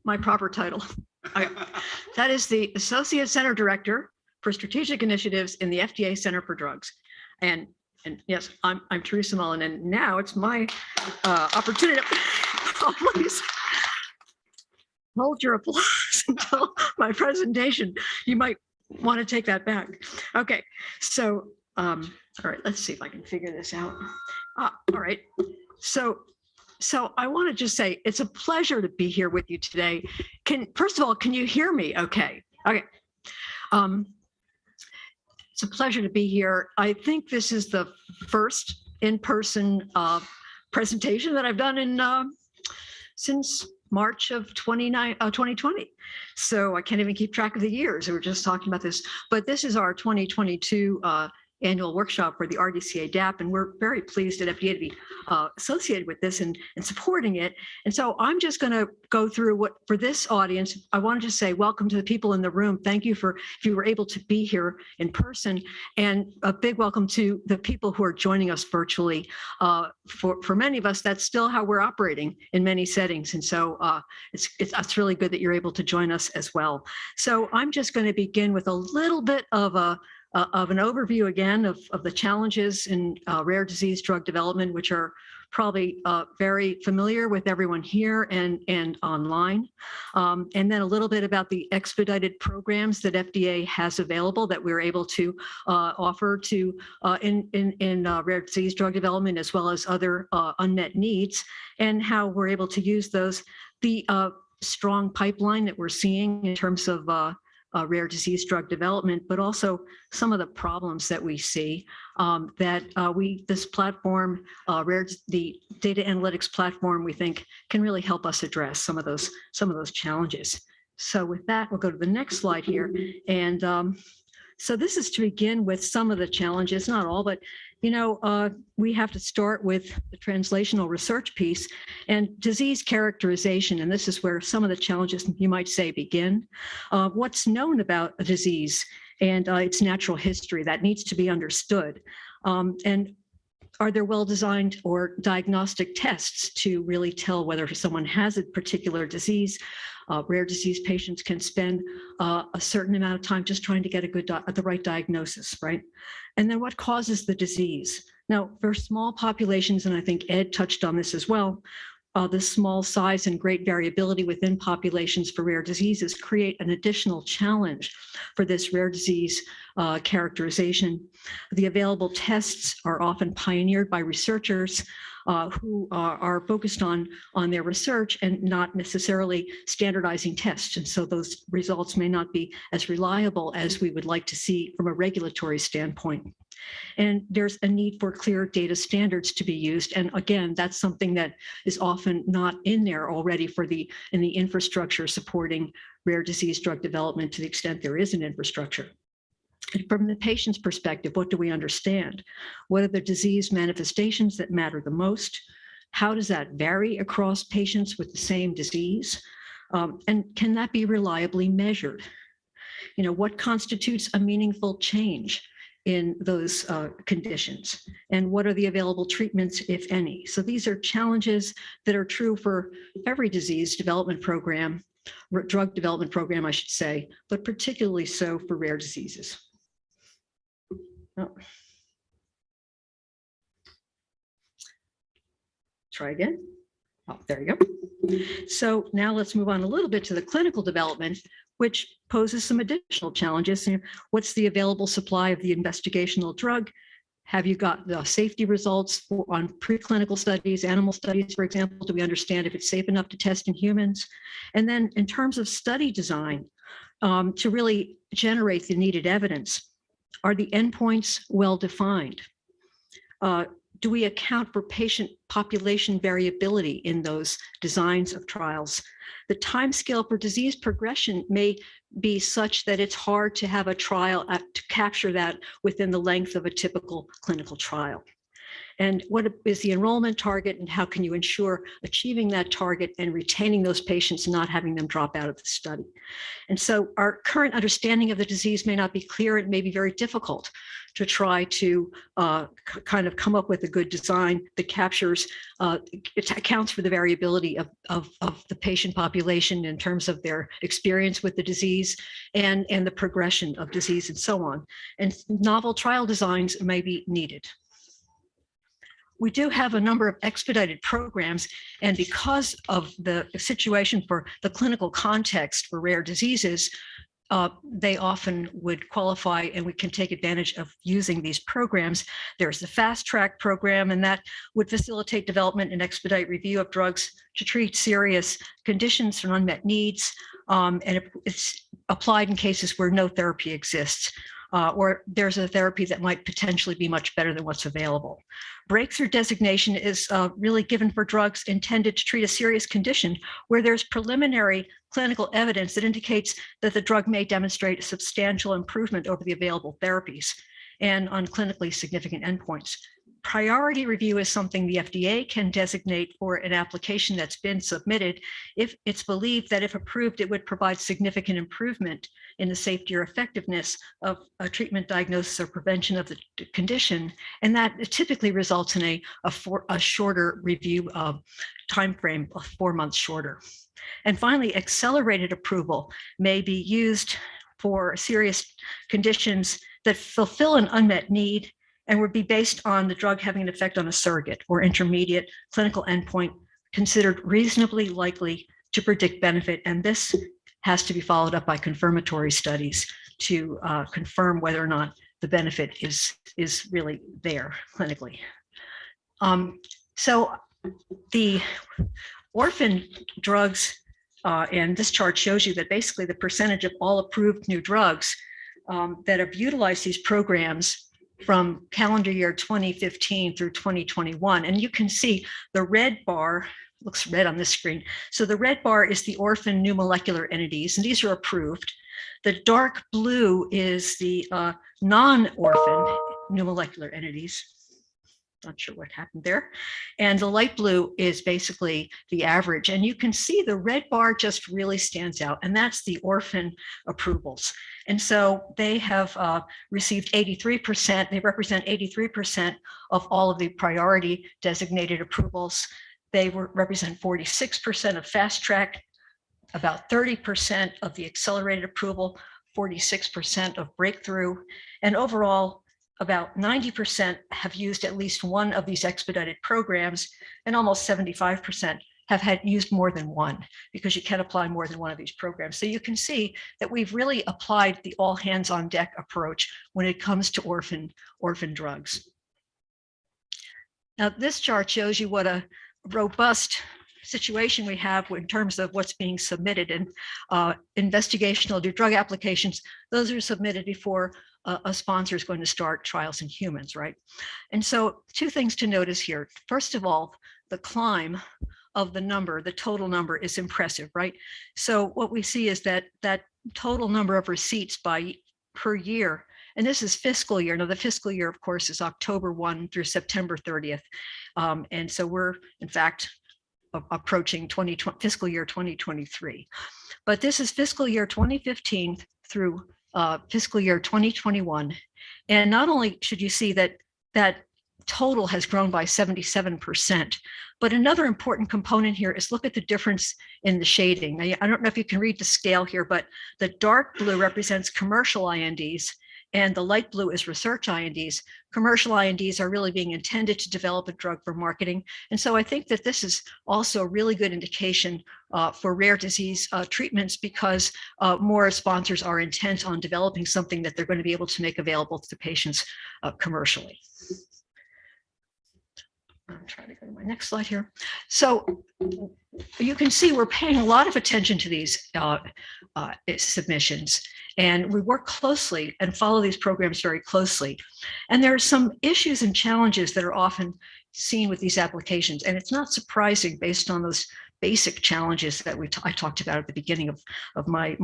my proper title. Okay. That is the Associate Center Director for Strategic Initiatives in the FDA Center for Drugs. And yes, I'm Theresa Mullin, and now it's my opportunity. Please hold your applause until my presentation. You might want to take that back. Okay, so all right, let's see if I can figure this out. All right, so I want to just say it's a pleasure to be here with you today. First of all, can you hear me? Okay. It's a pleasure to be here. I think this is the first in-person presentation that I've done in since March of 2020. So I can't even keep track of the years. We were just talking about this, but this is our 2022 annual workshop for the RDCA-DAP, and we're very pleased at FDA to be associated with this and supporting it. And so I'm just going to go through what, for this audience, I wanted to say welcome to the people in the room. Thank you for, if you were able to be here in person, and a big welcome to the people who are joining us virtually. For many of us, that's still how we're operating in many settings. And so it's really good that you're able to join us as well. So I'm just going to begin with a little bit of an overview again of the challenges in rare disease drug development, which are probably very familiar with everyone here and online. And then a little bit about the expedited programs that FDA has available that we're able to offer to in rare disease drug development, as well as other unmet needs, and how we're able to use those. The strong pipeline that we're seeing in terms of rare disease drug development, but also some of the problems that we see this platform, the data analytics platform, we think can really help us address some of those challenges. So with that, we'll go to the next slide here. And so this is to begin with some of the challenges, not all, but we have to start with the translational research piece and disease characterization. And this is where some of the challenges, you might say, begin. What's known about a disease and its natural history that needs to be understood. And are there well-designed or diagnostic tests to really tell whether someone has a particular disease? Rare disease patients can spend a certain amount of time just trying to get the right diagnosis, right? And then what causes the disease? Now, for small populations, and I think Ed touched on this as well, the small size and great variability within populations for rare diseases create an additional challenge for this rare disease characterization. The available tests are often pioneered by researchers who are focused on their research and not necessarily standardizing tests. And so those results may not be as reliable as we would like to see from a regulatory standpoint. And there's a need for clear data standards to be used. And again, that's something that is often not in there already in the infrastructure supporting rare disease drug development, to the extent there is an infrastructure. And from the patient's perspective, what do we understand? What are the disease manifestations that matter the most? How does that vary across patients with the same disease? And can that be reliably measured? What constitutes a meaningful change in those conditions? And what are the available treatments, if any? So these are challenges that are true for every disease development program, drug development program, I should say, but particularly so for rare diseases. Oh. Try again. Oh, there you go. So now let's move on a little bit to the clinical development, which poses some additional challenges. What's the available supply of the investigational drug? Have you got the safety results on preclinical studies, animal studies, for example? Do we understand if it's safe enough to test in humans? And then in terms of study design, to really generate the needed evidence, are the endpoints well defined? Do we account for patient population variability in those designs of trials? The timescale for disease progression may be such that it's hard to have a trial to capture that within the length of a typical clinical trial. and what is the enrollment target, and how can you ensure achieving that target and retaining those patients, not having them drop out of the study. And so our current understanding of the disease may not be clear. It may be very difficult to try to kind of come up with a good design that captures, it accounts for the variability of the patient population in terms of their experience with the disease and the progression of disease and so on. And novel trial designs may be needed. We do have a number of expedited programs, and because of the situation for the clinical context for rare diseases, they often would qualify, and we can take advantage of using these programs. There's the Fast Track program, and that would facilitate development and expedite review of drugs to treat serious conditions and unmet needs, and it's applied in cases where no therapy exists, or there's a therapy that might potentially be much better than what's available. Breakthrough designation is really given for drugs intended to treat a serious condition where there's preliminary clinical evidence that indicates that the drug may demonstrate a substantial improvement over the available therapies and on clinically significant endpoints. Priority review is something the FDA can designate for an application that's been submitted if it's believed that if approved, it would provide significant improvement in the safety or effectiveness of a treatment, diagnosis, or prevention of the condition. And that typically results in a shorter review time frame, 4 months shorter. And finally, accelerated approval may be used for serious conditions that fulfill an unmet need and would be based on the drug having an effect on a surrogate or intermediate clinical endpoint considered reasonably likely to predict benefit. And this has to be followed up by confirmatory studies to confirm whether or not the benefit is really there clinically. So the orphan drugs, and this chart shows you that basically the percentage of all approved new drugs that have utilized these programs from calendar year 2015 through 2021. And you can see the red bar, looks red on this screen. So the red bar is the orphan new molecular entities, and these are approved. The dark blue is the non-orphan new molecular entities. Not sure what happened there. And the light blue is basically the average. And you can see the red bar just really stands out, and that's the orphan approvals. And so they have received 83%, they represent 83% of all of the priority designated approvals. They represent 46% of fast track, about 30% of the accelerated approval, 46% of breakthrough, and overall, about 90% have used at least one of these expedited programs, and almost 75% have used more than one, because you can apply more than one of these programs. So you can see that we've really applied the all hands on deck approach when it comes to orphan drugs. Now, this chart shows you what a robust situation we have in terms of what's being submitted, and investigational new drug applications. Those are submitted before a sponsor is going to start trials in humans, right? And so two things to notice here. First of all, the climb of the number, the total number, is impressive, right? So what we see is that total number of receipts per year, and this is fiscal year. Now the fiscal year, of course, is October 1 through September 30th. And so we're, in fact, approaching fiscal year 2023. But this is fiscal year 2015 through fiscal year 2021. And not only should you see that total has grown by 77%, but another important component here is look at the difference in the shading. Now, I don't know if you can read the scale here, but the dark blue represents commercial INDs, and the light blue is research INDs. Commercial INDs are really being intended to develop a drug for marketing. And so I think that this is also a really good indication for rare disease treatments, because more sponsors are intent on developing something that they're going to be able to make available to patients commercially. I'm trying to go to my next slide here. So you can see we're paying a lot of attention to these submissions, and we work closely and follow these programs very closely. And there are some issues and challenges that are often seen with these applications, and it's not surprising based on those basic challenges that I talked about at the beginning of my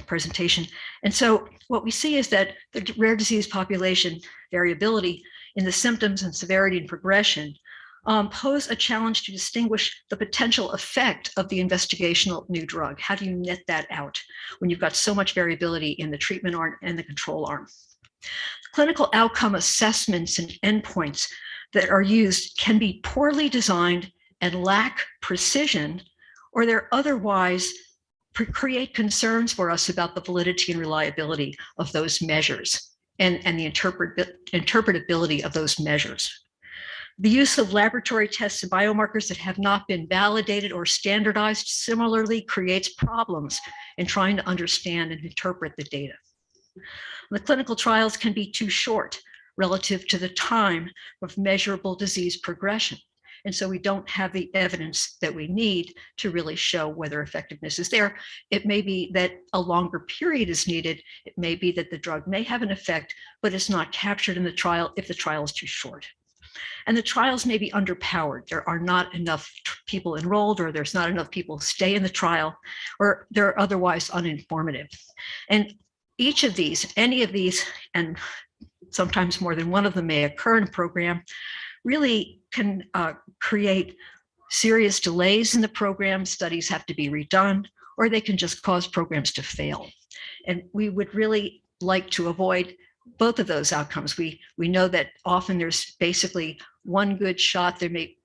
presentation. And so what we see is that the rare disease population variability in the symptoms and severity and progression pose a challenge to distinguish the potential effect of the investigational new drug. How do you net that out when you've got so much variability in the treatment arm and the control arm? Clinical outcome assessments and endpoints that are used can be poorly designed and lack precision, or they're otherwise create concerns for us about the validity and reliability of those measures and the interpretability of those measures. The use of laboratory tests and biomarkers that have not been validated or standardized similarly creates problems in trying to understand and interpret the data. The clinical trials can be too short relative to the time of measurable disease progression. And so we don't have the evidence that we need to really show whether effectiveness is there. It may be that a longer period is needed. It may be that the drug may have an effect, but it's not captured in the trial if the trial is too short. And the trials may be underpowered. There are not enough people enrolled, or there's not enough people stay in the trial, or they're otherwise uninformative. And each of these, any of these, and sometimes more than one of them may occur in a program, really can create serious delays in the program. Studies have to be redone, or they can just cause programs to fail. And we would really like to avoid both of those outcomes. We know that often there's basically one good shot. There may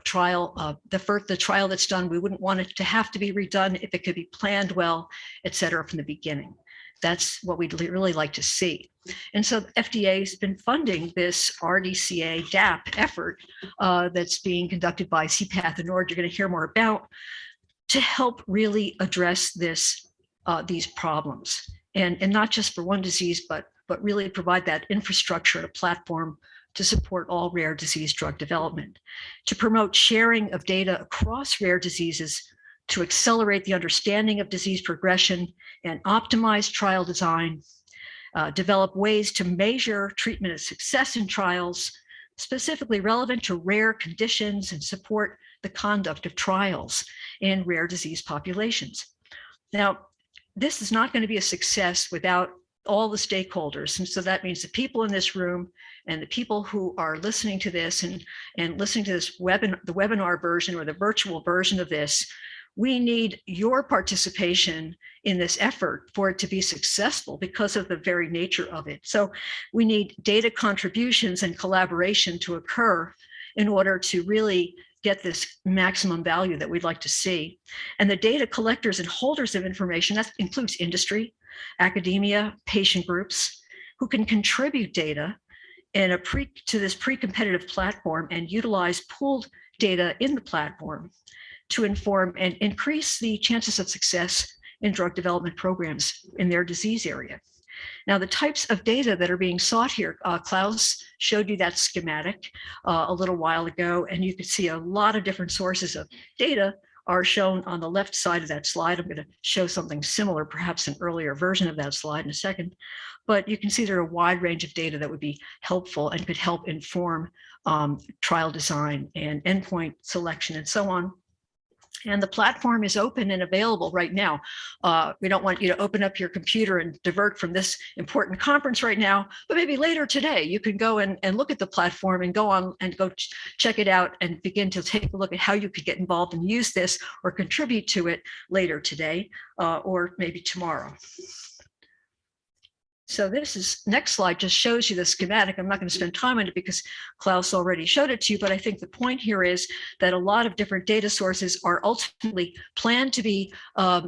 trial, the trial that's done, we wouldn't want it to have to be redone if it could be planned well, et cetera, from the beginning. That's what we'd really like to see. And so the FDA has been funding this RDCA-DAP effort that's being conducted by C-Path Ltd, you're going to hear more about, to help really address these problems. And not just for one disease, but really provide that infrastructure and a platform to support all rare disease drug development, to promote sharing of data across rare diseases, to accelerate the understanding of disease progression and optimize trial design, develop ways to measure treatment of success in trials, specifically relevant to rare conditions, and support the conduct of trials in rare disease populations. Now, this is not going to be a success without all the stakeholders. And so that means the people in this room and the people who are listening to this and listening to this the webinar version or the virtual version of this. We need your participation in this effort for it to be successful because of the very nature of it. So we need data contributions and collaboration to occur in order to really get this maximum value that we'd like to see. And the data collectors and holders of information, that includes industry, academia, patient groups, who can contribute data to this pre-competitive platform and utilize pooled data in the platform to inform and increase the chances of success in drug development programs in their disease area. Now, the types of data that are being sought here, Klaus showed you that schematic a little while ago, and you can see a lot of different sources of data are shown on the left side of that slide. I'm going to show something similar, perhaps an earlier version of that slide in a second, but you can see there are a wide range of data that would be helpful and could help inform trial design and endpoint selection and so on. And the platform is open and available right now. We don't want you to open up your computer and divert from this important conference right now, but maybe later today, you can go and look at the platform and go on and go check it out and begin to take a look at how you could get involved and use this or contribute to it later today or maybe tomorrow. So next slide just shows you the schematic. I'm not going to spend time on it because Klaus already showed it to you, but I think the point here is that a lot of different data sources are ultimately planned to be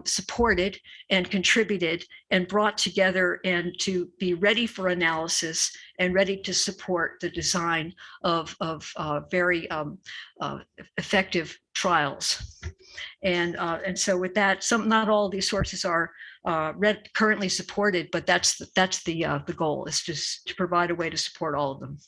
supported and contributed and brought together and to be ready for analysis and ready to support the design of very effective trials. And so with that, not all of these sources are currently supported, but that's the goal, is just to provide a way to support all of them.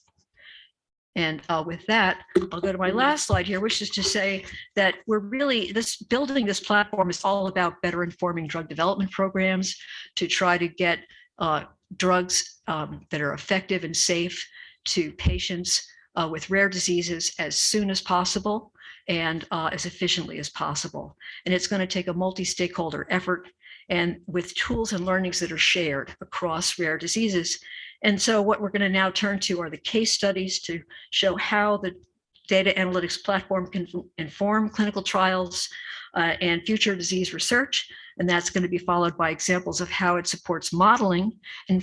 And with that, I'll go to my last slide here, which is to say that we're really, building this platform is all about better informing drug development programs to try to get drugs that are effective and safe to patients with rare diseases as soon as possible and as efficiently as possible. And it's going to take a multi-stakeholder effort. and with tools and learnings that are shared across rare diseases. And so what we're going to now turn to are the case studies to show how the data analytics platform can inform clinical trials and future disease research. And that's going to be followed by examples of how it supports modeling and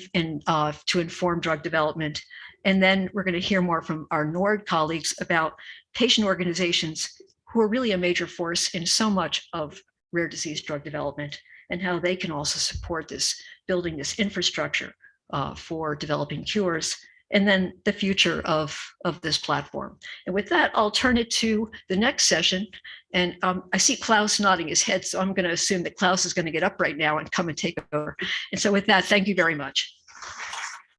to inform drug development. And then we're going to hear more from our NORD colleagues about patient organizations who are really a major force in so much of rare disease drug development, and how they can also support this, building this infrastructure for developing cures, and then the future of this platform. And with that, I'll turn it to the next session. And I see Klaus nodding his head, so I'm going to assume that Klaus is going to get up right now and come and take over. And so with that, thank you very much.